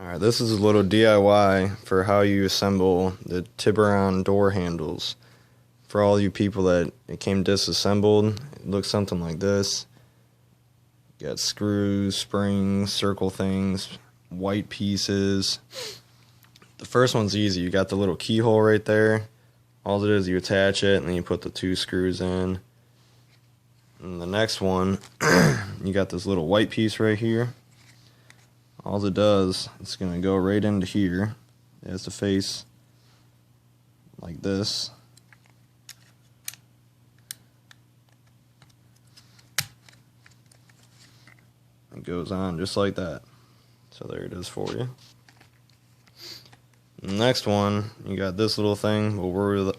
Alright, this is a little DIY for how you assemble the Tiburon door handles. For all you people that it came disassembled, it looks something like this. You got screws, springs, circle things, white pieces. The first one's easy. You got the little keyhole right there. All it is, you attach it and then you put the 2 screws in. And the next one, you got this little white piece right here. All it does, it's going to go right into here. It has to face like this. It goes on just like that. So there it is for you. The next one, you got this little thing. We'll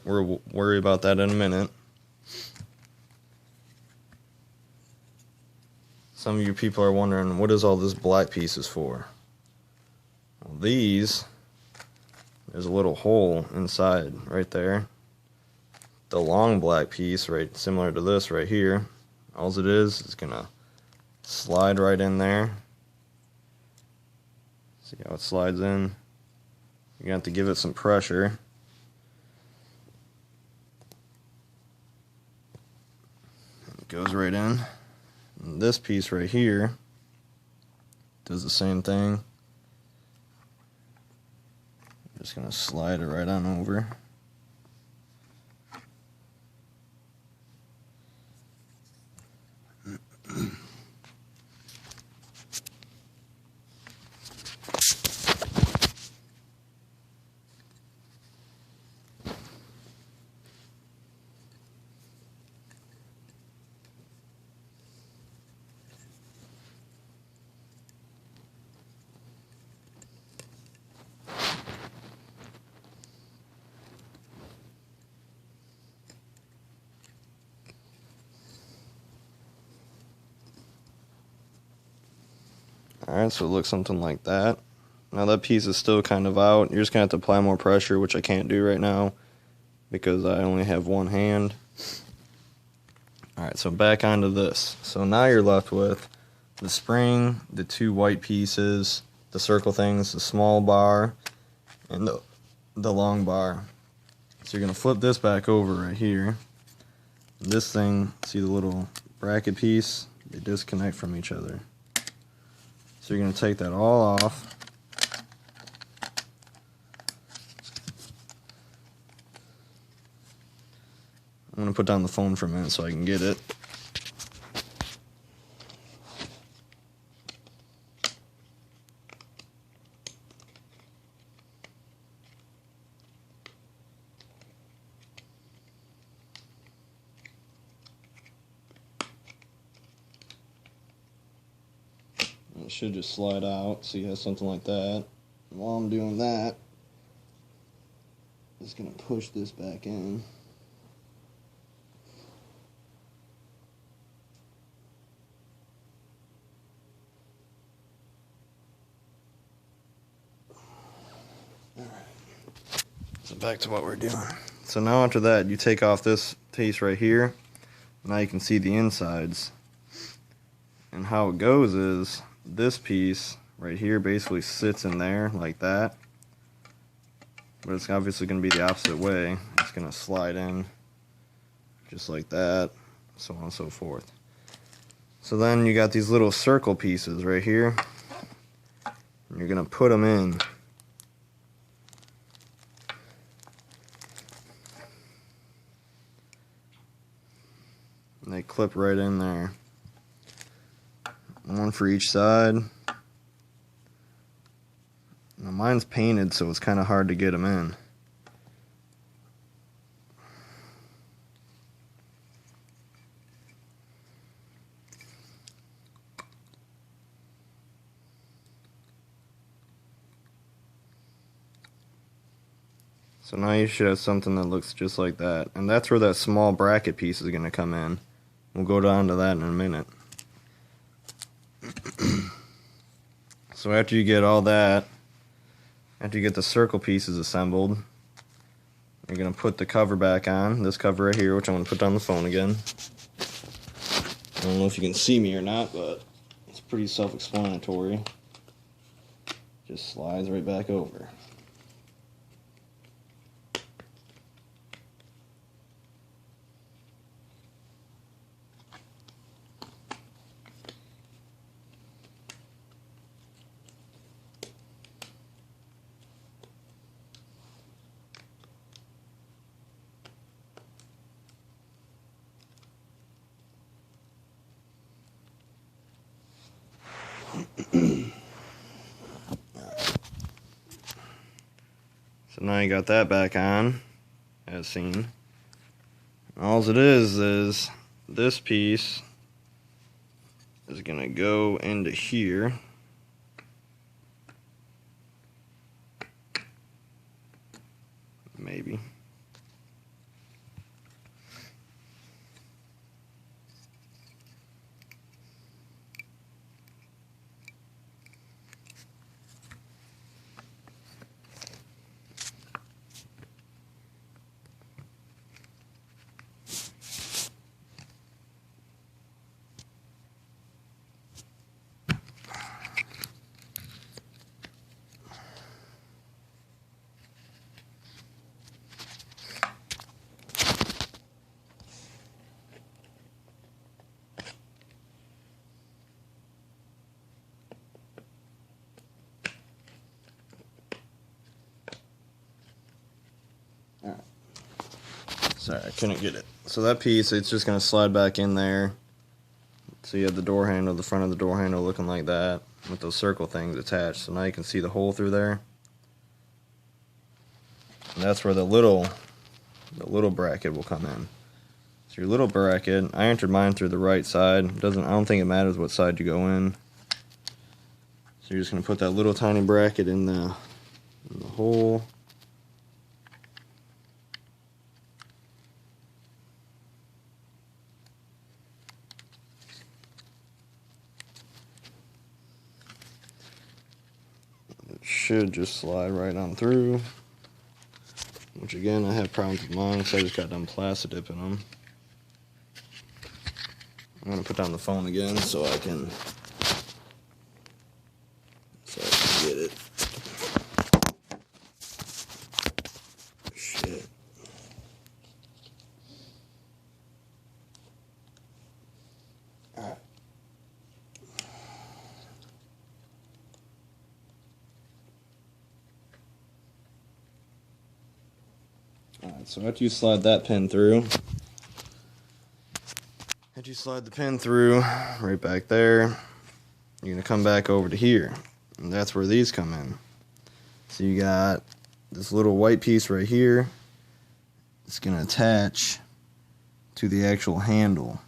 worry about that in a minute. Some of you people are wondering, what is all this black pieces for? Well, there's a little hole inside right there. The long black piece, right, similar to this right here, all it is gonna slide right in there. See how it slides in? You're gonna have to give it some pressure. It goes right in. And this piece right here does the same thing. Just gonna slide it right on over. Alright, so it looks something like that. Now that piece is still kind of out. You're just going to have to apply more pressure, which I can't do right now because I only have one hand. Alright, so back onto this. So now you're left with the spring, the 2 white pieces, the circle things, the small bar, and the long bar. So you're going to flip this back over right here. This thing, see the little bracket piece? They disconnect from each other. So you're going to take that all off. I'm going to put down the phone for a minute so I can get it. It should just slide out, so you have something like that. And while I'm doing that, I'm just going to push this back in. Alright, so back to what we're doing. So now after that, you take off this piece right here. Now you can see the insides. And how it goes is, this piece right here basically sits in there like that, but it's obviously going to be the opposite way. It's going to slide in just like that, so on and so forth. So then you got these little circle pieces right here, and you're going to put them in. And they clip right in there. One for each side. Now mine's painted, so it's kind of hard to get them in. So now you should have something that looks just like that. And that's where that small bracket piece is going to come in. We'll go down to that in a minute. So after you get all that, after you get the circle pieces assembled, you're going to put the cover back on, this cover right here, which I'm going to put down the phone again. I don't know if you can see me or not, but it's pretty self-explanatory. just slides right back over. So now you got that back on, as seen. All it is this piece is gonna go into here. Maybe. Sorry, I couldn't get it. So that piece, it's just going to slide back in there. So you have the door handle, the front of the door handle looking like that with those circle things attached. So now you can see the hole through there. And that's where the little bracket will come in. So your little bracket, I entered mine through the right side. I don't think it matters what side you go in. So you're just going to put that little tiny bracket in the hole. Should just slide right on through, which again I have problems with mine, so I just got done plastic dipping them. I'm gonna put down the phone again so I can get it. Shit. Alright. Alright, so after you slide that pin through, right back there, you're going to come back over to here, and that's where these come in. So you got this little white piece right here. It's going to attach to the actual handle.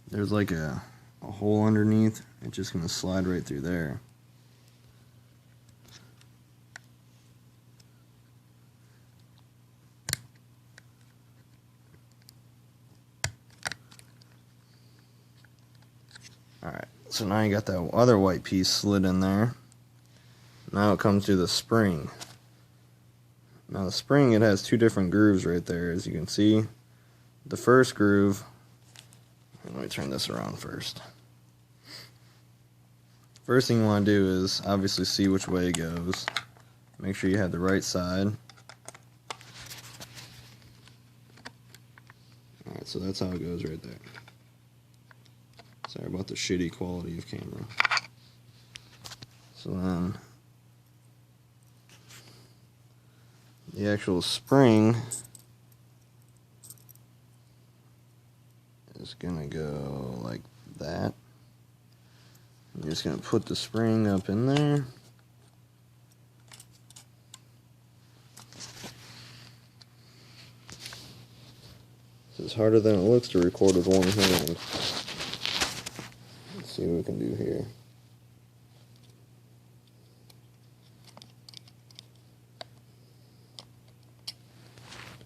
There's like a hole underneath. It's just going to slide right through there. Alright, so now you got that other white piece slid in there. Now it comes to the spring. Now the spring, it has two different grooves right there, as you can see. The first groove, let me turn this around first. First thing you want to do is obviously see which way it goes. Make sure you have the right side. Alright, so that's how it goes right there. Sorry about the shitty quality of camera. So then, the actual spring is gonna go like that. You're just gonna put the spring up in there. It's harder than it looks to record with one hand. Let's see what we can do here.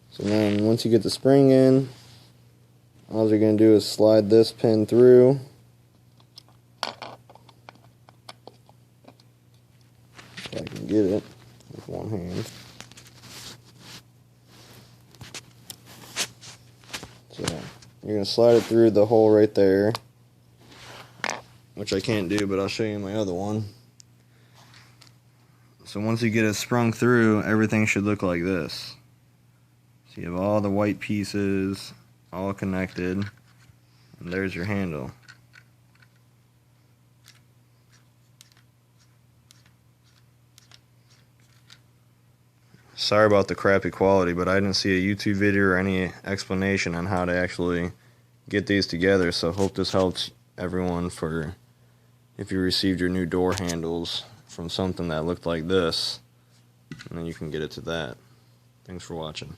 So then once you get the spring in, all you're going to do is slide this pin through. If I can get it with one hand. So you're going to slide it through the hole right there, which I can't do, but I'll show you my other one. So once you get it sprung through, everything should look like this. So you have all the white pieces all connected, and there's your handle. Sorry about the crappy quality, but I didn't see a YouTube video or any explanation on how to actually get these together, so hope this helps everyone for if you received your new door handles from something that looked like this, and then you can get it to that. Thanks for watching.